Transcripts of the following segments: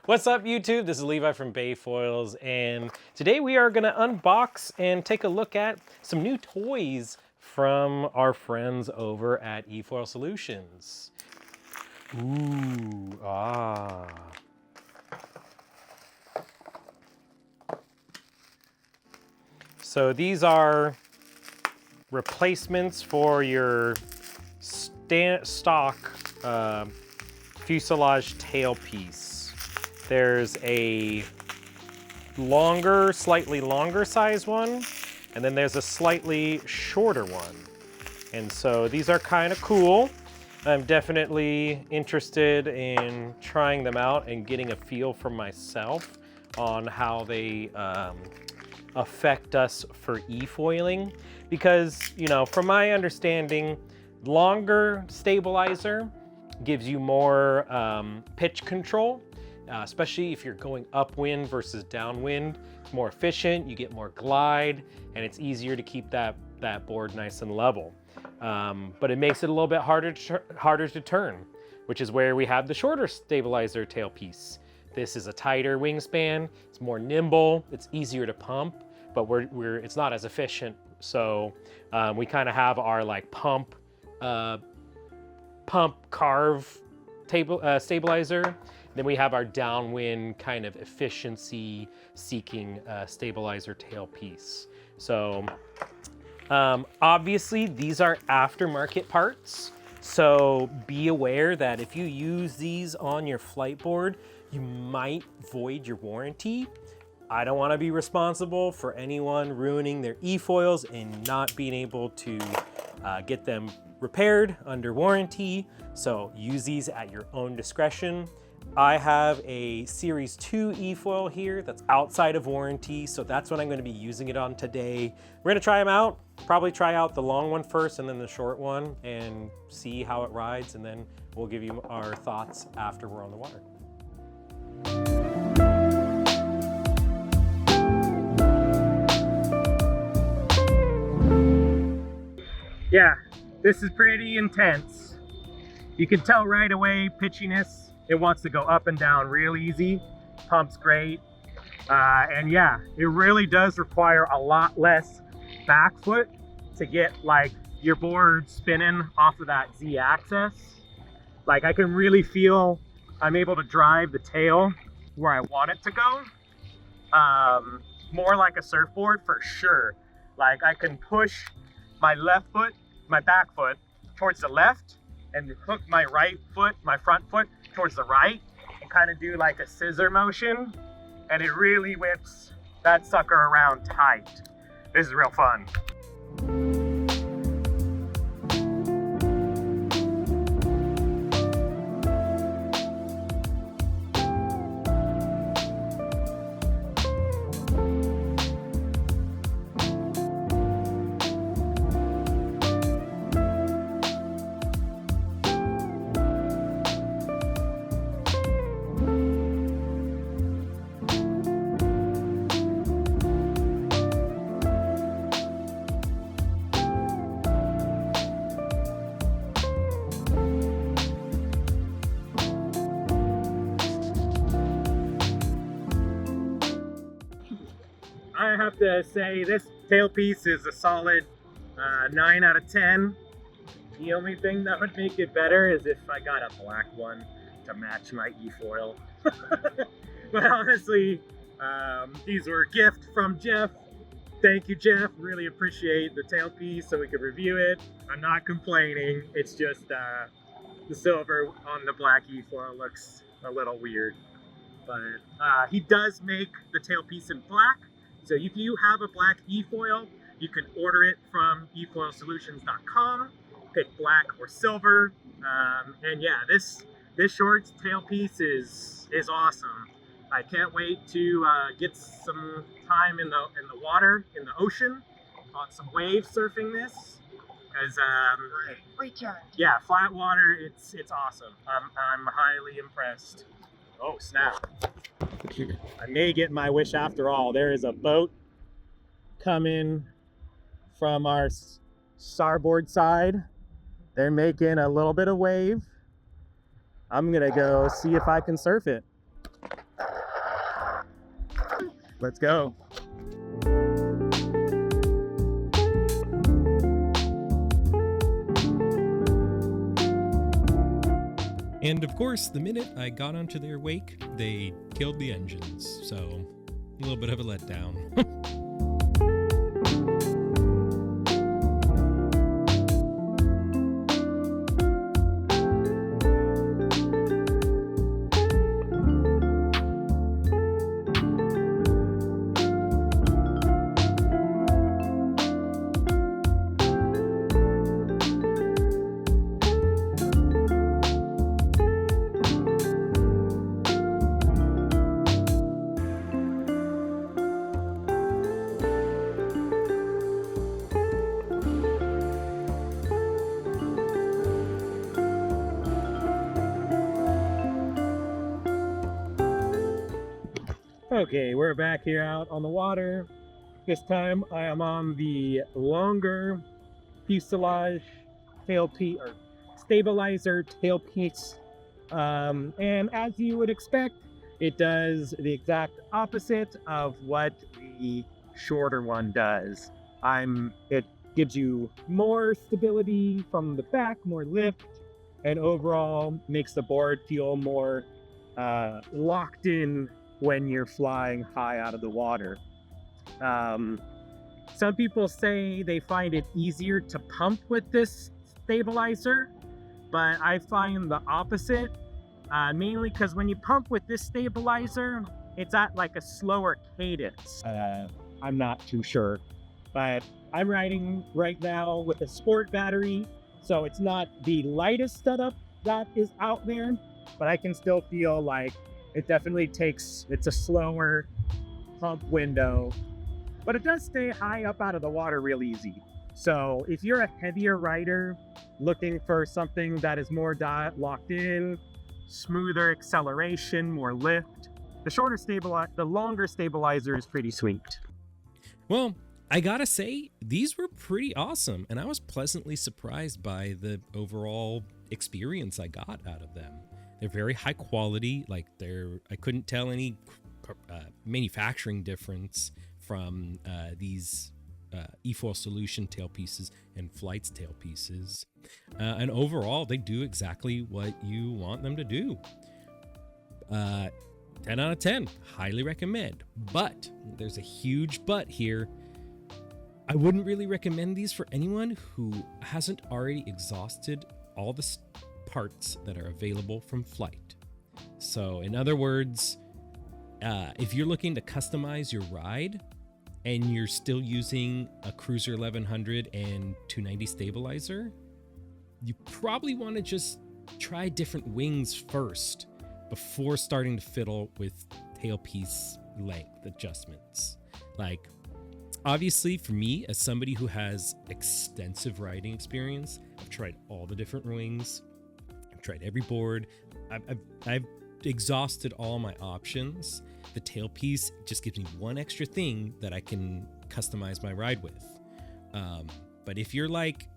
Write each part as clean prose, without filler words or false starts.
What's up, YouTube? This is Levi from BayFoils, and today we are going to unbox and take a look at some new toys from our friends over at efoilsolutions. Ooh, ah. So these are replacements for your stock fuselage tailpiece. There's a longer, slightly longer size one, and then there's a slightly shorter one. And so these are kind of cool. I'm definitely interested in trying them out and getting a feel for myself on how they affect us for efoiling. Because, you know, from my understanding, longer stabilizer gives you more pitch control. Especially if you're going upwind versus downwind. It's more efficient, you get more glide, and it's easier to keep that board nice and level. But it makes it a little bit harder to turn, which is where we have the shorter stabilizer tailpiece. This is a tighter wingspan, it's more nimble, it's easier to pump, but it's not as efficient. So we kind of have our like pump carve stabilizer. Then we have our downwind kind of efficiency seeking stabilizer tailpiece. So obviously these are aftermarket parts. So be aware that if you use these on your Fliteboard, you might void your warranty. I don't want to be responsible for anyone ruining their efoils and not being able to get them repaired under warranty. So use these at your own discretion. I have a Series 2 efoil here that's outside of warranty, so that's what I'm going to be using it on today. We're going to try them out, probably try out the long one first and then the short one and see how it rides, and then we'll give you our thoughts after we're on the water. Yeah, this is pretty intense. You can tell right away pitchiness. It wants to go up and down real easy. Pump's great. And yeah, it really does require a lot less back foot to get like your board spinning off of that Z axis. Like I can really feel I'm able to drive the tail where I want it to go. More like a surfboard for sure. Like I can push my left foot, my back foot towards the left and hook my right foot, my front foot towards the right and kind of do like a scissor motion, and it really whips that sucker around tight. This is real fun. I have to say this tailpiece is a solid 9 out of 10. The only thing that would make it better is if I got a black one to match my efoil. But honestly, these were a gift from Jeff. Thank you, Jeff. Really appreciate the tailpiece so we could review it. I'm not complaining. It's just the silver on the black efoil looks a little weird. But he does make the tailpiece in black. So if you have a black efoil, you can order it from efoilsolutions.com, pick black or silver. And yeah, this short tailpiece is awesome. I can't wait to get some time in the water, in the ocean, on some wave surfing this. Because yeah, flat water, it's awesome. I'm highly impressed. Oh snap. I may get my wish after all. There is a boat coming from our starboard side. They're making a little bit of wave. I'm gonna go see if I can surf it. Let's go. And of course, the minute I got onto their wake, they killed the engines, so a little bit of a letdown. Okay, we're back here out on the water. This time I am on the longer fuselage tailpiece or stabilizer tailpiece. And as you would expect, it does the exact opposite of what the shorter one does. It gives you more stability from the back, more lift, and overall makes the board feel more locked in when you're flying high out of the water. Some people say they find it easier to pump with this stabilizer, but I find the opposite, mainly because when you pump with this stabilizer, it's at like a slower cadence. I'm not too sure, but I'm riding right now with a sport battery, so it's not the lightest setup that is out there, but I can still feel like it definitely it's a slower pump window, but it does stay high up out of the water real easy. So if you're a heavier rider looking for something that is more locked in, smoother acceleration, more lift, the longer stabilizer is pretty sweet. Well, I gotta say, these were pretty awesome, and I was pleasantly surprised by the overall experience I got out of them. They're very high quality. Like I couldn't tell any manufacturing difference from these efoilsolution tailpieces and Flite's tailpieces. And overall, they do exactly what you want them to do. 10 out of 10, highly recommend. But there's a huge but here. I wouldn't really recommend these for anyone who hasn't already exhausted all the parts that are available from Flite. So in other words, if you're looking to customize your ride and you're still using a Cruiser 1100 and 290 stabilizer, you probably want to just try different wings first before starting to fiddle with tailpiece length adjustments. Like, obviously for me, as somebody who has extensive riding experience, I've tried all the different wings. I've tried every board. I've exhausted all my options. The tailpiece just gives me one extra thing that I can customize my ride with. But if you're like,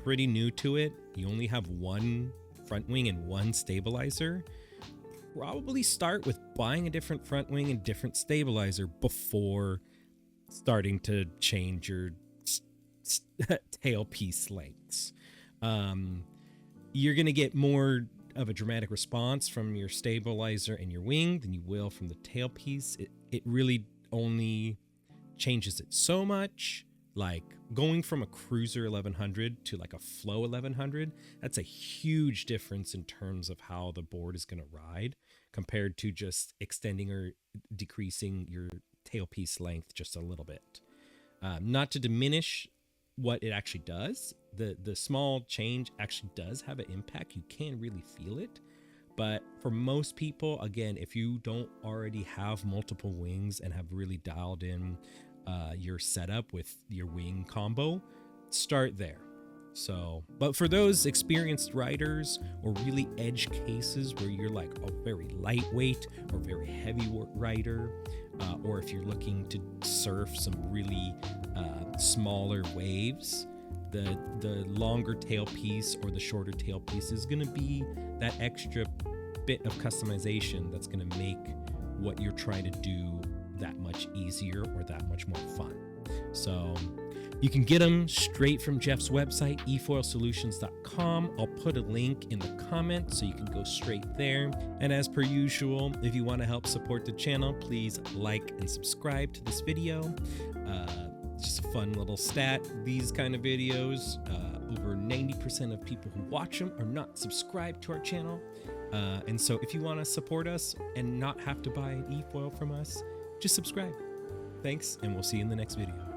pretty new to it, you only have one front wing and one stabilizer, probably start with buying a different front wing and different stabilizer before starting to change your tailpiece lengths. You're going to get more of a dramatic response from your stabilizer and your wing than you will from the tailpiece. It really only changes it so much. Like going from a Cruiser 1100 to like a Flow 1100, that's a huge difference in terms of how the board is going to ride compared to just extending or decreasing your tailpiece length just a little bit. Not to diminish what it actually does. The small change actually does have an impact. You can really feel it. But for most people, again, if you don't already have multiple wings and have really dialed in your setup with your wing combo, start there. So, but for those experienced riders or really edge cases where you're like a very lightweight or very heavy rider, or if you're looking to surf some really smaller waves, the longer tailpiece or the shorter tailpiece is going to be that extra bit of customization that's going to make what you're trying to do that much easier or that much more fun. So you can get them straight from Jeff's website, efoilsolutions.com. I'll put a link in the comments so you can go straight there. And as per usual, if you want to help support the channel, please like and subscribe to this video. Just a fun little stat. These kind of videos, over 90% of people who watch them are not subscribed to our channel. And so if you want to support us and not have to buy an efoil from us, just subscribe. Thanks, and we'll see you in the next video.